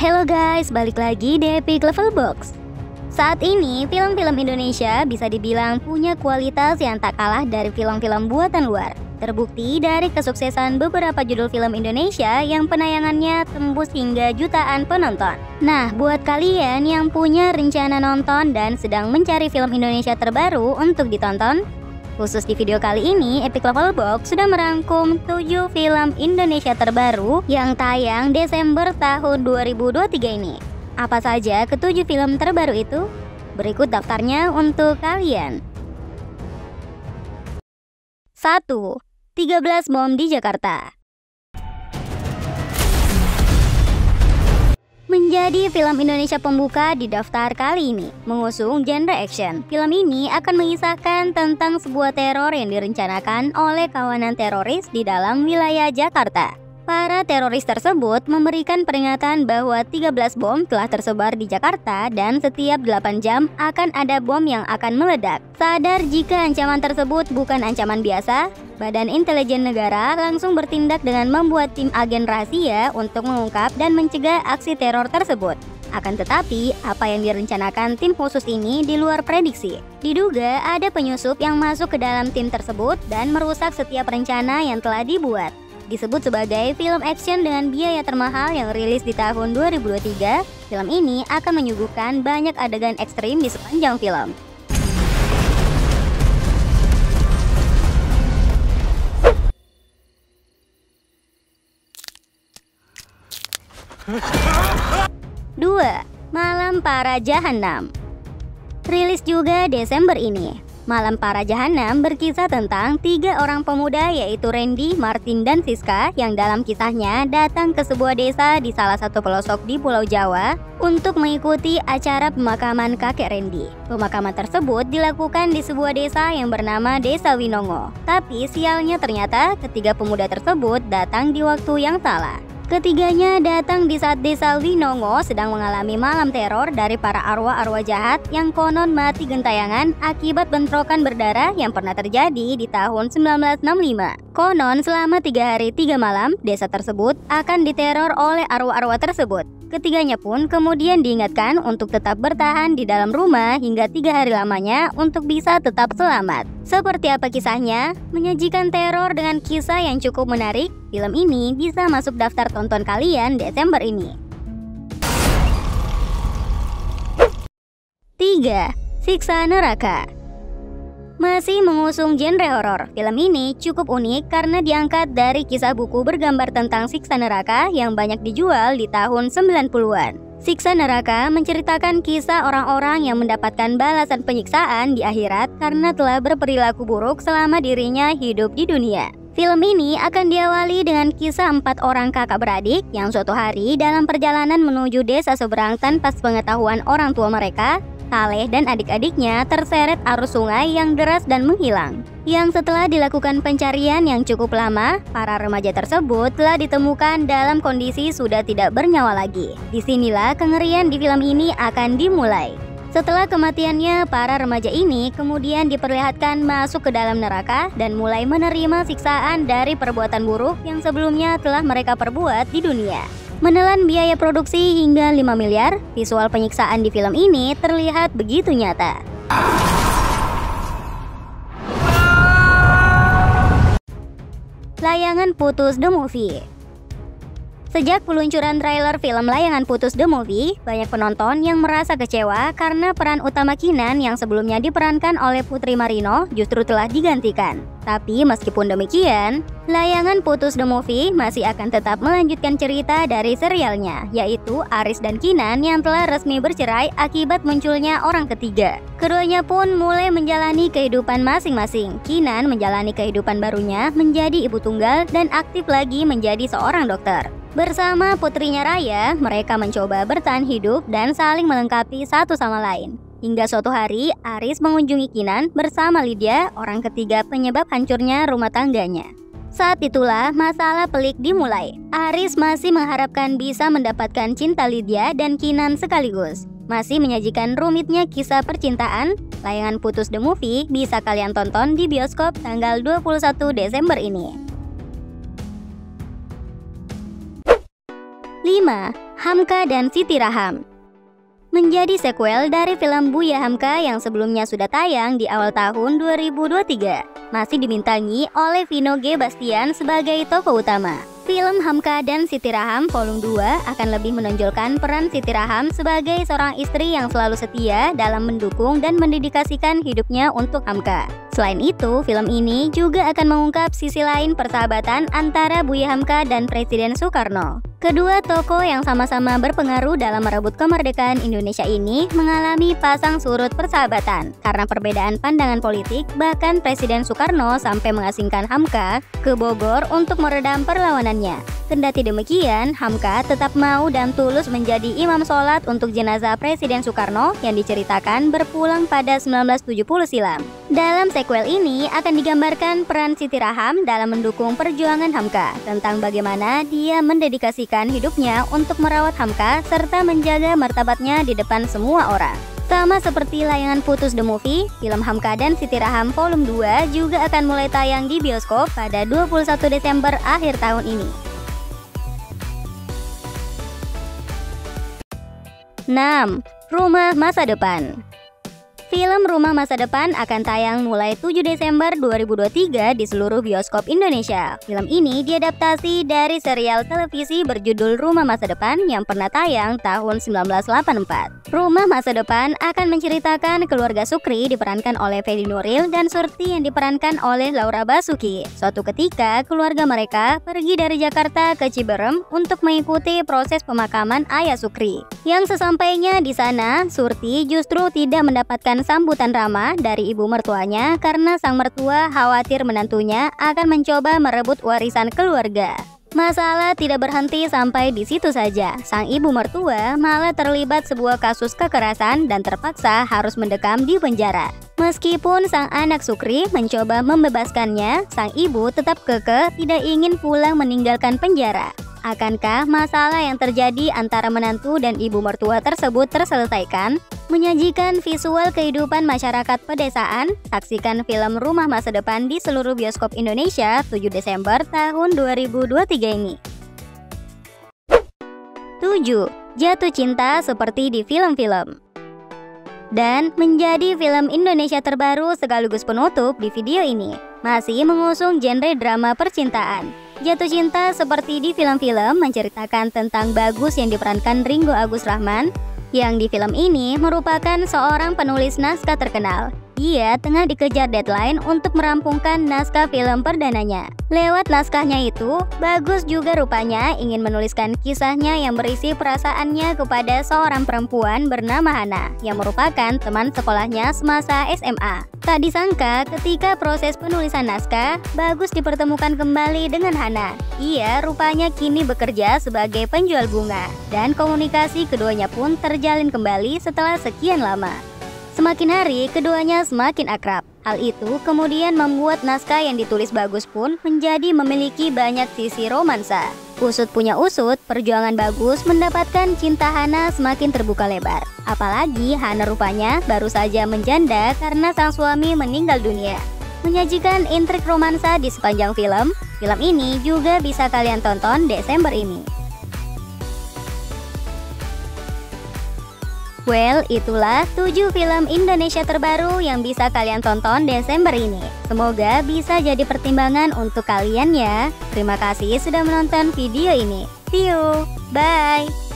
Hello guys, balik lagi di Epic Level Box. Saat ini, film-film Indonesia bisa dibilang punya kualitas yang tak kalah dari film-film buatan luar. Terbukti dari kesuksesan beberapa judul film Indonesia yang penayangannya tembus hingga jutaan penonton. Nah, buat kalian yang punya rencana nonton dan sedang mencari film Indonesia terbaru untuk ditonton, khusus di video kali ini, Epic Level Box sudah merangkum 7 film Indonesia terbaru yang tayang Desember tahun 2023 ini. Apa saja ketujuh film terbaru itu? Berikut daftarnya untuk kalian. 1. 13 Bom di Jakarta. Menjadi film Indonesia pembuka di daftar kali ini, mengusung genre action. Film ini akan mengisahkan tentang sebuah teror yang direncanakan oleh kawanan teroris di dalam wilayah Jakarta. Para teroris tersebut memberikan peringatan bahwa 13 bom telah tersebar di Jakarta dan setiap 8 jam akan ada bom yang akan meledak. Sadar jika ancaman tersebut bukan ancaman biasa, Badan Intelijen Negara langsung bertindak dengan membuat tim agen rahasia untuk mengungkap dan mencegah aksi teror tersebut. Akan tetapi, apa yang direncanakan tim khusus ini di luar prediksi. Diduga ada penyusup yang masuk ke dalam tim tersebut dan merusak setiap rencana yang telah dibuat. Disebut sebagai film action dengan biaya termahal yang rilis di tahun 2023, film ini akan menyuguhkan banyak adegan ekstrim di sepanjang film. Dua, Malam Para Jahanam. Rilis juga Desember ini. Malam Para Jahanam berkisah tentang 3 orang pemuda yaitu Randy, Martin, dan Siska yang dalam kisahnya datang ke sebuah desa di salah satu pelosok di Pulau Jawa untuk mengikuti acara pemakaman kakek Randy. Pemakaman tersebut dilakukan di sebuah desa yang bernama Desa Winongo. Tapi sialnya ternyata ketiga pemuda tersebut datang di waktu yang salah. Ketiganya datang di saat Desa Winongo sedang mengalami malam teror dari para arwah-arwah jahat yang konon mati gentayangan akibat bentrokan berdarah yang pernah terjadi di tahun 1965. Konon selama 3 hari 3 malam, desa tersebut akan diteror oleh arwah-arwah tersebut. Ketiganya pun kemudian diingatkan untuk tetap bertahan di dalam rumah hingga 3 hari lamanya untuk bisa tetap selamat. Seperti apa kisahnya? Menyajikan teror dengan kisah yang cukup menarik. Film ini bisa masuk daftar tonton kalian Desember ini. 3. Siksa Neraka. Masih mengusung genre horor, film ini cukup unik karena diangkat dari kisah buku bergambar tentang siksa neraka yang banyak dijual di tahun 90-an. Siksa Neraka menceritakan kisah orang-orang yang mendapatkan balasan penyiksaan di akhirat karena telah berperilaku buruk selama dirinya hidup di dunia. Film ini akan diawali dengan kisah 4 orang kakak beradik yang suatu hari dalam perjalanan menuju desa seberang tanpa sepengetahuan orang tua mereka, Saleh dan adik-adiknya terseret arus sungai yang deras dan menghilang. Yang setelah dilakukan pencarian yang cukup lama, para remaja tersebut telah ditemukan dalam kondisi sudah tidak bernyawa lagi. Disinilah kengerian di film ini akan dimulai. Setelah kematiannya, para remaja ini kemudian diperlihatkan masuk ke dalam neraka dan mulai menerima siksaan dari perbuatan buruk yang sebelumnya telah mereka perbuat di dunia. Menelan biaya produksi hingga 5 miliar, visual penyiksaan di film ini terlihat begitu nyata. Layangan Putus The Movie. Sejak peluncuran trailer film Layangan Putus The Movie, banyak penonton yang merasa kecewa karena peran utama Kinan yang sebelumnya diperankan oleh Putri Marino justru telah digantikan. Tapi meskipun demikian, Layangan Putus The Movie masih akan tetap melanjutkan cerita dari serialnya, yaitu Aris dan Kinan yang telah resmi bercerai akibat munculnya orang ketiga. Keduanya pun mulai menjalani kehidupan masing-masing. Kinan menjalani kehidupan barunya menjadi ibu tunggal dan aktif lagi menjadi seorang dokter. Bersama putrinya Raya, mereka mencoba bertahan hidup dan saling melengkapi satu sama lain. Hingga suatu hari, Aris mengunjungi Kinan bersama Lydia, orang ketiga penyebab hancurnya rumah tangganya. Saat itulah masalah pelik dimulai. Aris masih mengharapkan bisa mendapatkan cinta Lydia dan Kinan sekaligus. Masih menyajikan rumitnya kisah percintaan, Layangan Putus The Movie bisa kalian tonton di bioskop tanggal 21 Desember ini. 5. Hamka dan Siti Raham menjadi sequel dari film Buya Hamka yang sebelumnya sudah tayang di awal tahun 2023. Masih dibintangi oleh Vino G. Bastian sebagai tokoh utama. Film Hamka dan Siti Raham Volume 2 akan lebih menonjolkan peran Siti Raham sebagai seorang istri yang selalu setia dalam mendukung dan mendedikasikan hidupnya untuk Hamka. Selain itu, film ini juga akan mengungkap sisi lain persahabatan antara Buya Hamka dan Presiden Soekarno. Kedua tokoh yang sama-sama berpengaruh dalam merebut kemerdekaan Indonesia ini mengalami pasang surut persahabatan karena perbedaan pandangan politik. Bahkan Presiden Soekarno sampai mengasingkan Hamka ke Bogor untuk meredam perlawanannya. Kendati demikian, Hamka tetap mau dan tulus menjadi imam sholat untuk jenazah Presiden Soekarno yang diceritakan berpulang pada 1970 silam. Dalam sequel ini akan digambarkan peran Siti Raham dalam mendukung perjuangan Hamka tentang bagaimana dia mendedikasikan hidupnya untuk merawat Hamka serta menjaga martabatnya di depan semua orang. Sama seperti layangan Putus The Movie, film Hamka dan Siti Raham Volume 2 juga akan mulai tayang di bioskop pada 21 Desember akhir tahun ini. 6. Rumah Masa Depan. Film Rumah Masa Depan akan tayang mulai 7 Desember 2023 di seluruh bioskop Indonesia. Film ini diadaptasi dari serial televisi berjudul Rumah Masa Depan yang pernah tayang tahun 1984. Rumah Masa Depan akan menceritakan keluarga Sukri diperankan oleh Fedi Nuril dan Surti yang diperankan oleh Laura Basuki. Suatu ketika, keluarga mereka pergi dari Jakarta ke Ciberem untuk mengikuti proses pemakaman ayah Sukri. Yang sesampainya di sana, Surti justru tidak mendapatkan sambutan ramah dari ibu mertuanya karena sang mertua khawatir menantunya akan mencoba merebut warisan keluarga. Masalah tidak berhenti sampai di situ saja. Sang ibu mertua malah terlibat sebuah kasus kekerasan dan terpaksa harus mendekam di penjara. Meskipun sang anak Sukri mencoba membebaskannya, sang ibu tetap kekeh tidak ingin pulang meninggalkan penjara. Akankah masalah yang terjadi antara menantu dan ibu mertua tersebut terselesaikan? Menyajikan visual kehidupan masyarakat pedesaan, saksikan film Rumah Masa Depan di seluruh bioskop Indonesia 7 Desember tahun 2023 ini. 7. Jatuh cinta seperti di film-film. Dan menjadi film Indonesia terbaru sekaligus penutup di video ini, masih mengusung genre drama percintaan. Jatuh cinta seperti di film-film menceritakan tentang Bagus yang diperankan Ringgo Agus Rahman, yang di film ini merupakan seorang penulis naskah terkenal. Dia tengah dikejar deadline untuk merampungkan naskah film perdananya. Lewat naskahnya itu, Bagus juga rupanya ingin menuliskan kisahnya yang berisi perasaannya kepada seorang perempuan bernama Hana, yang merupakan teman sekolahnya semasa SMA. Tak disangka ketika proses penulisan naskah, Bagus dipertemukan kembali dengan Hana. Ia rupanya kini bekerja sebagai penjual bunga, dan komunikasi keduanya pun terjalin kembali setelah sekian lama. Semakin hari, keduanya semakin akrab. Hal itu kemudian membuat naskah yang ditulis Bagus pun menjadi memiliki banyak sisi romansa. Usut punya usut, perjuangan Bagus mendapatkan cinta Hana semakin terbuka lebar. Apalagi Hana rupanya baru saja menjanda karena sang suami meninggal dunia. Menyajikan intrik romansa di sepanjang film, film ini juga bisa kalian tonton Desember ini. Well, itulah 7 film Indonesia terbaru yang bisa kalian tonton Desember ini. Semoga bisa jadi pertimbangan untuk kalian ya. Terima kasih sudah menonton video ini. See you, bye.